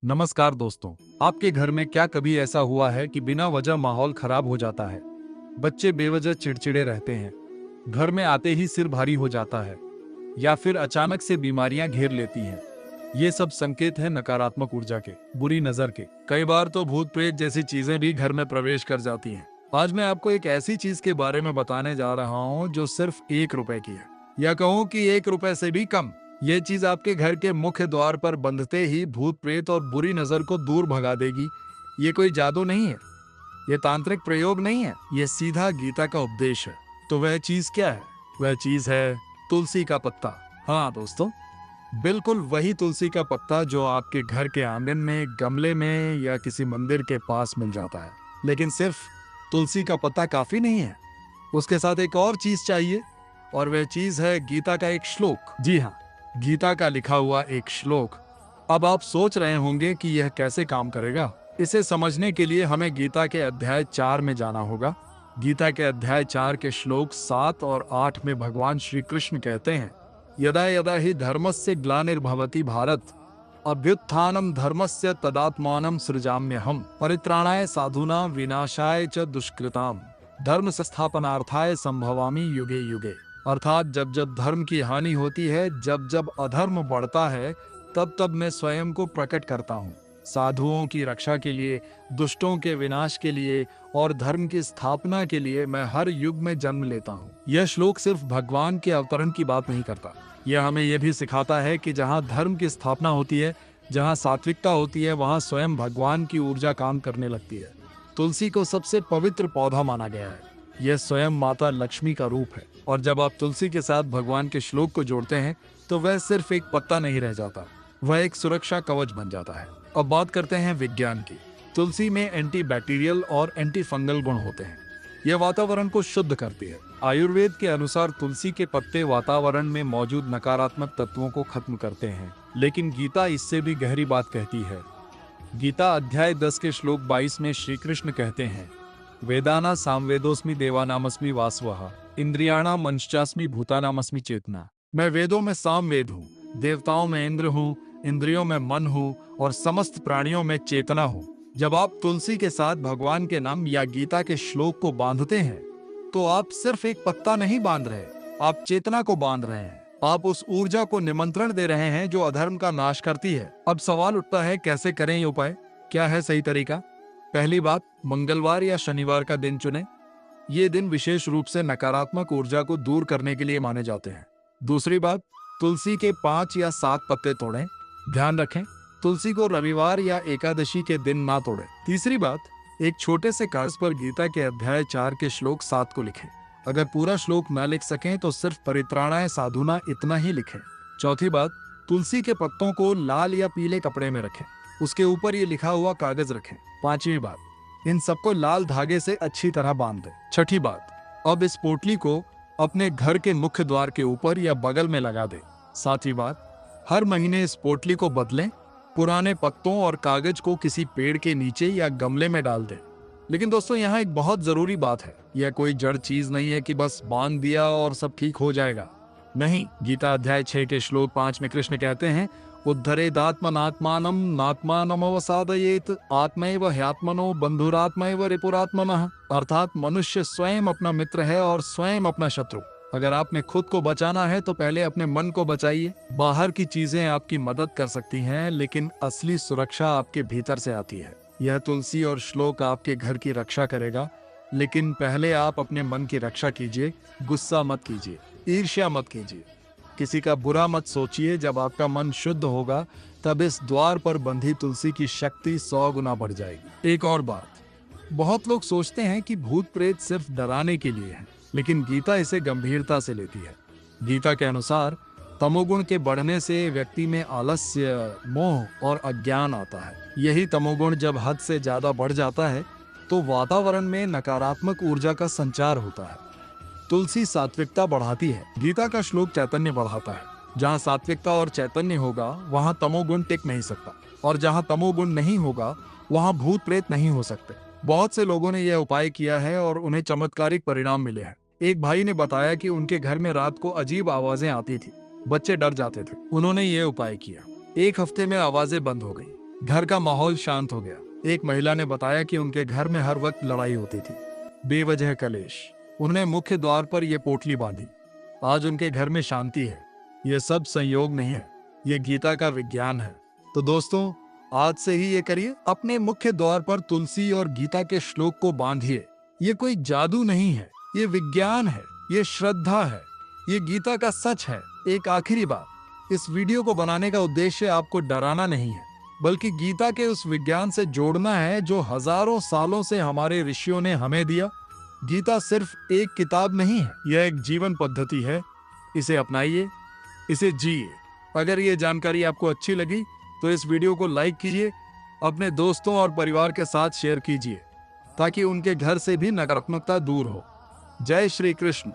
नमस्कार दोस्तों। आपके घर में क्या कभी ऐसा हुआ है कि बिना वजह माहौल खराब हो जाता है? बच्चे बेवजह चिड़चिड़े रहते हैं, घर में आते ही सिर भारी हो जाता है, या फिर अचानक से बीमारियां घेर लेती हैं। ये सब संकेत है नकारात्मक ऊर्जा के, बुरी नजर के। कई बार तो भूत प्रेत जैसी चीजें भी घर में प्रवेश कर जाती हैं। आज मैं आपको एक ऐसी चीज के बारे में बताने जा रहा हूँ जो सिर्फ 1 रुपए की है, या कहूँ कि 1 रुपए से भी कम। ये चीज आपके घर के मुख्य द्वार पर बंधते ही भूत प्रेत और बुरी नजर को दूर भगा देगी। ये कोई जादू नहीं है, ये तांत्रिक प्रयोग नहीं है, ये सीधा गीता का उपदेश है। तो वह चीज क्या है? वह चीज है तुलसी का पत्ता। हाँ दोस्तों, बिल्कुल वही तुलसी का पत्ता जो आपके घर के आंगन में, गमले में या किसी मंदिर के पास मिल जाता है। लेकिन सिर्फ तुलसी का पत्ता काफी नहीं है, उसके साथ एक और चीज चाहिए, और वह चीज है गीता का एक श्लोक। जी हाँ, गीता का लिखा हुआ एक श्लोक। अब आप सोच रहे होंगे कि यह कैसे काम करेगा। इसे समझने के लिए हमें गीता के अध्याय 4 में जाना होगा। गीता के अध्याय 4 के श्लोक 7 और 8 में भगवान श्री कृष्ण कहते हैं, यदा यदा हि धर्मस्य ग्लानिर्भवति भारत, अभ्युत्थानम धर्मस्य तदात्मानं सृजाम्यहम्, परित्राणाय साधूनां विनाशाय च दुष्कृताम्, धर्म संस्थापनार्थाय संभवामि युगे युगे। अर्थात जब जब धर्म की हानि होती है, जब जब अधर्म बढ़ता है, तब तब मैं स्वयं को प्रकट करता हूँ, साधुओं की रक्षा के लिए, दुष्टों के विनाश के लिए और धर्म की स्थापना के लिए मैं हर युग में जन्म लेता हूँ। यह श्लोक सिर्फ भगवान के अवतरण की बात नहीं करता, यह हमें यह भी सिखाता है कि जहाँ धर्म की स्थापना होती है, जहाँ सात्विकता होती है, वहाँ स्वयं भगवान की ऊर्जा काम करने लगती है। तुलसी को सबसे पवित्र पौधा माना गया है। यह स्वयं माता लक्ष्मी का रूप है, और जब आप तुलसी के साथ भगवान के श्लोक को जोड़ते हैं तो वह सिर्फ एक पत्ता नहीं रह जाता, वह एक सुरक्षा कवच बन जाता है। अब बात करते हैं विज्ञान की। तुलसी में एंटी बैक्टीरियल और एंटी फंगल गुण होते हैं। यह वातावरण को शुद्ध करती है। आयुर्वेद के अनुसार तुलसी के पत्ते वातावरण में मौजूद नकारात्मक तत्वों को खत्म करते हैं। लेकिन गीता इससे भी गहरी बात कहती है। गीता अध्याय 10 के श्लोक 22 में श्री कृष्ण कहते हैं, वेदाना सामवेदोस्मि देवानामस्मि वासवः, इंद्रियाणाम मंश्चास्मि भूतानामस्मि चेतना। मैं वेदों में सामवेद हूँ, देवताओं में इंद्र हूँ, इंद्रियों में मन हूँ और समस्त प्राणियों में चेतना हूँ। जब आप तुलसी के साथ भगवान के नाम या गीता के श्लोक को बांधते हैं तो आप सिर्फ एक पत्ता नहीं बांध रहे, आप चेतना को बांध रहे हैं। आप उस ऊर्जा को निमंत्रण दे रहे हैं जो अधर्म का नाश करती है। अब सवाल उठता है, कैसे करें ये उपाय? क्या है सही तरीका? पहली बात, मंगलवार या शनिवार का दिन चुनें। ये दिन विशेष रूप से नकारात्मक ऊर्जा को दूर करने के लिए माने जाते हैं। दूसरी बात, तुलसी के 5 या 7 पत्ते तोड़ें। ध्यान रखें, तुलसी को रविवार या एकादशी के दिन ना तोड़ें। तीसरी बात, एक छोटे से कागज पर गीता के अध्याय 4 के श्लोक 7 को लिखें। अगर पूरा श्लोक ना लिख सकें तो सिर्फ परित्राणाय साधुना इतना ही लिखें। चौथी बात, तुलसी के पत्तों को लाल या पीले कपड़े में रखें, उसके ऊपर ये लिखा हुआ कागज रखें। पांचवी बात, इन सबको लाल धागे से अच्छी तरह बांध दें। छठी बात, अब इस पोटली को अपने घर के मुख्य द्वार के ऊपर या बगल में लगा दें। सातवीं बात, हर महीने इस पोटली को बदलें। पुराने पत्तों और कागज को किसी पेड़ के नीचे या गमले में डाल दें। लेकिन दोस्तों, यहाँ एक बहुत जरूरी बात है, यह कोई जड़ चीज नहीं है कि बस बांध दिया और सब ठीक हो जाएगा। नहीं, गीता अध्याय 6 के श्लोक 5 में कृष्ण कहते हैं, उद्धरेदात्मनात्मानं नात्मानमवसादयेत आत्मैव ह्यात्मनो बंधुरात्मैव रिपुरात्मनः। अर्थात मनुष्य स्वयं अपना मित्र है और स्वयं अपना शत्रु। अगर आपने खुद को बचाना है तो पहले अपने मन को बचाइए। बाहर की चीजें आपकी मदद कर सकती हैं, लेकिन असली सुरक्षा आपके भीतर से आती है। यह तुलसी और श्लोक आपके घर की रक्षा करेगा, लेकिन पहले आप अपने मन की रक्षा कीजिए। गुस्सा मत कीजिए, ईर्ष्या मत कीजिए, किसी का बुरा मत सोचिए। जब आपका मन शुद्ध होगा तब इस द्वार पर बंधी तुलसी की शक्ति 100 गुना बढ़ जाएगी। एक और बात, बहुत लोग सोचते हैं कि भूत प्रेत सिर्फ डराने के लिए है, लेकिन गीता इसे गंभीरता से लेती है। गीता के अनुसार तमोगुण के बढ़ने से व्यक्ति में आलस्य, मोह और अज्ञान आता है। यही तमोगुण जब हद से ज्यादा बढ़ जाता है तो वातावरण में नकारात्मक ऊर्जा का संचार होता है। तुलसी सात्विकता बढ़ाती है, गीता का श्लोक चैतन्य बढ़ाता है। जहाँ सात्विकता और चैतन्य होगा वहाँ तमोगुण टिक नहीं सकता, और जहाँ तमोगुण नहीं होगा वहाँ भूत प्रेत नहीं हो सकते। बहुत से लोगों ने यह उपाय किया है और उन्हें चमत्कारिक परिणाम मिले हैं। एक भाई ने बताया कि उनके घर में रात को अजीब आवाजें आती थी, बच्चे डर जाते थे। उन्होंने ये उपाय किया, 1 हफ्ते में आवाजें बंद हो गई। घर का माहौल शांत हो गया। एक महिला ने बताया कि उनके घर में हर वक्त लड़ाई होती थी, बेवजह कलेश। उन्होंने मुख्य द्वार पर यह पोटली बांधी। आज उनके घर में शांति है। यह सब संयोग नहीं है, यह गीता का विज्ञान है। तो दोस्तों, आज से ही ये करिए, अपने मुख्य द्वार पर तुलसी और गीता के श्लोक को बांधिए। ये कोई जादू नहीं है, ये विज्ञान है, ये श्रद्धा है, ये गीता का सच है। एक आखिरी बात, इस वीडियो को बनाने का उद्देश्य आपको डराना नहीं है, बल्कि गीता के उस विज्ञान से जोड़ना है जो हजारों सालों से हमारे ऋषियों ने हमें दिया। गीता सिर्फ एक किताब नहीं है, यह एक जीवन पद्धति है। इसे अपनाइए, इसे जिए। अगर ये जानकारी आपको अच्छी लगी तो इस वीडियो को लाइक कीजिए, अपने दोस्तों और परिवार के साथ शेयर कीजिए, ताकि उनके घर से भी नकारात्मकता दूर हो। जय श्री कृष्ण।